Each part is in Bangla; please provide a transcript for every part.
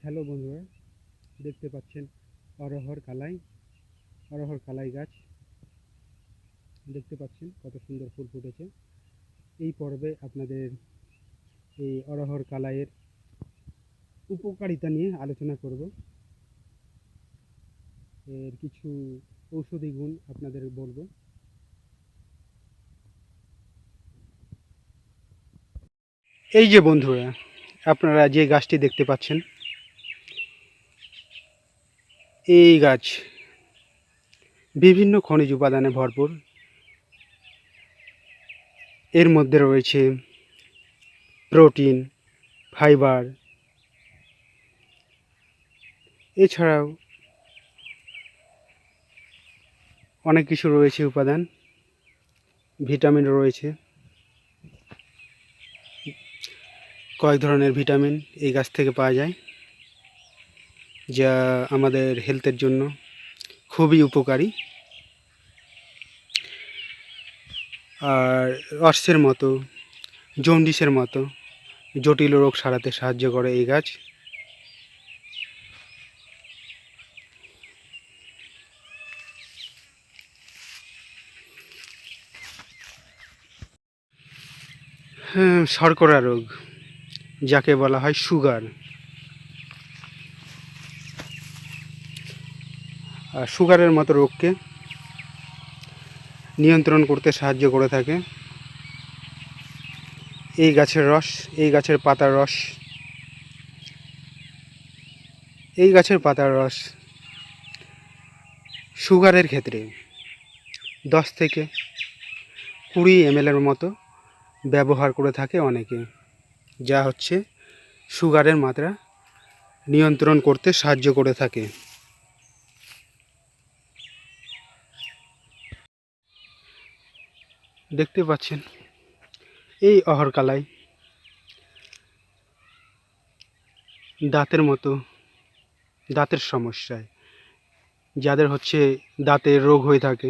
হ্যালো বন্ধুরা, দেখতে পাচ্ছেন অরহর কালাই গাছ। দেখতে পাচ্ছেন কত সুন্দর ফুল ফুটেছে। এই পর্বে আপনাদের এই অরহর কালাইয়ের উপকারিতা নিয়ে আলোচনা করব। এর কিছু ঔষধি গুণ আপনাদের বলবো। এই যে বন্ধুরা, আপনারা যে গাছটি দেখতে পাচ্ছেন, এই গাছ বিভিন্ন খনিজ উপাদানে ভরপুর। এর মধ্যে রয়েছে প্রোটিন, ফাইবার, এছাড়াও অনেক কিছু রয়েছে উপাদান, ভিটামিন রয়েছে। কয়েক ধরনের ভিটামিন এই গাছ থেকে পাওয়া যায়, যা আমাদের হেলথের জন্য খুবই উপকারী। আর অর্শের মতো, জন্ডিসের মতো জটিল রোগ সারাতে সাহায্য করে এই গাছ। হ্যাঁ, শর্করা রোগ, যাকে বলা হয় সুগার, আর সুগারের মতো রোগকে নিয়ন্ত্রণ করতে সাহায্য করে থাকে এই গাছের রস, এই গাছের পাতার রস। এই গাছের পাতার রস সুগারের ক্ষেত্রে 10 থেকে 20 ml মতো ব্যবহার করে থাকে অনেকে, যা হচ্ছে সুগারের মাত্রা নিয়ন্ত্রণ করতে সাহায্য করে থাকে। দেখতে পাচ্ছেন এই অহরকালাই দাঁতের সমস্যায়, যাদের হচ্ছে দাঁতের রোগ হয়ে থাকে,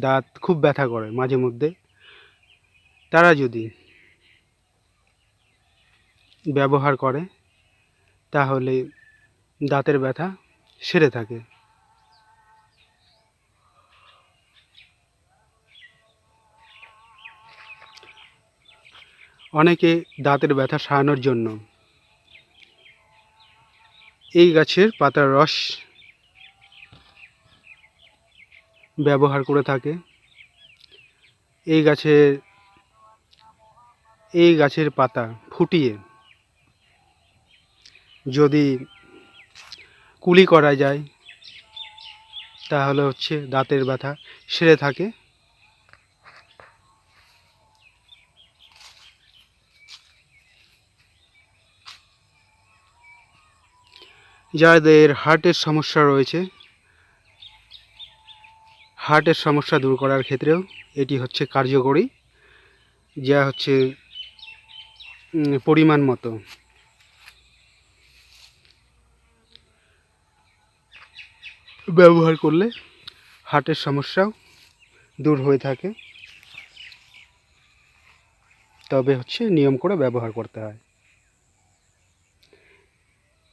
দাঁত খুব ব্যথা করে মাঝে মধ্যে, তারা যদি ব্যবহার করে তাহলে দাঁতের ব্যথা সেরে থাকে। অনেকে দাঁতের ব্যথা সারানোর জন্য এই গাছের পাতার রস ব্যবহার করে থাকে। এই গাছের পাতা ফুটিয়ে যদি কুলি করা যায় তাহলে হচ্ছে দাঁতের ব্যথা সেরে থাকে। যাদের হার্টের সমস্যা রয়েছে, হার্টের সমস্যা দূর করার ক্ষেত্রেও এটি হচ্ছে কার্যকরী, যা হচ্ছে পরিমাণ মতো ব্যবহার করলে হার্টের সমস্যাও দূর হয়ে থাকে। তবে হচ্ছে নিয়ম করে ব্যবহার করতে হয়।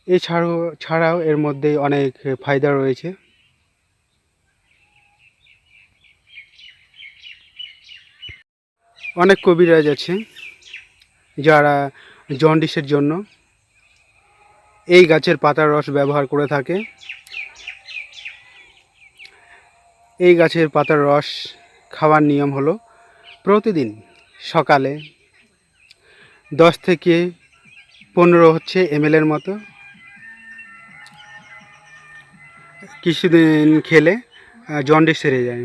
এছাড়াও এর মধ্যে অনেক ফায়দা রয়েছে। অনেক কবিরাজ আছে যারা জন্ডিসের জন্য এই গাছের পাতার রস ব্যবহার করে থাকে। এই গাছের পাতার রস খাওয়ার নিয়ম হলো প্রতিদিন সকালে 10 থেকে 15 ml মতো কিছুদিন খেলে জন্ডিস সেরে যায়।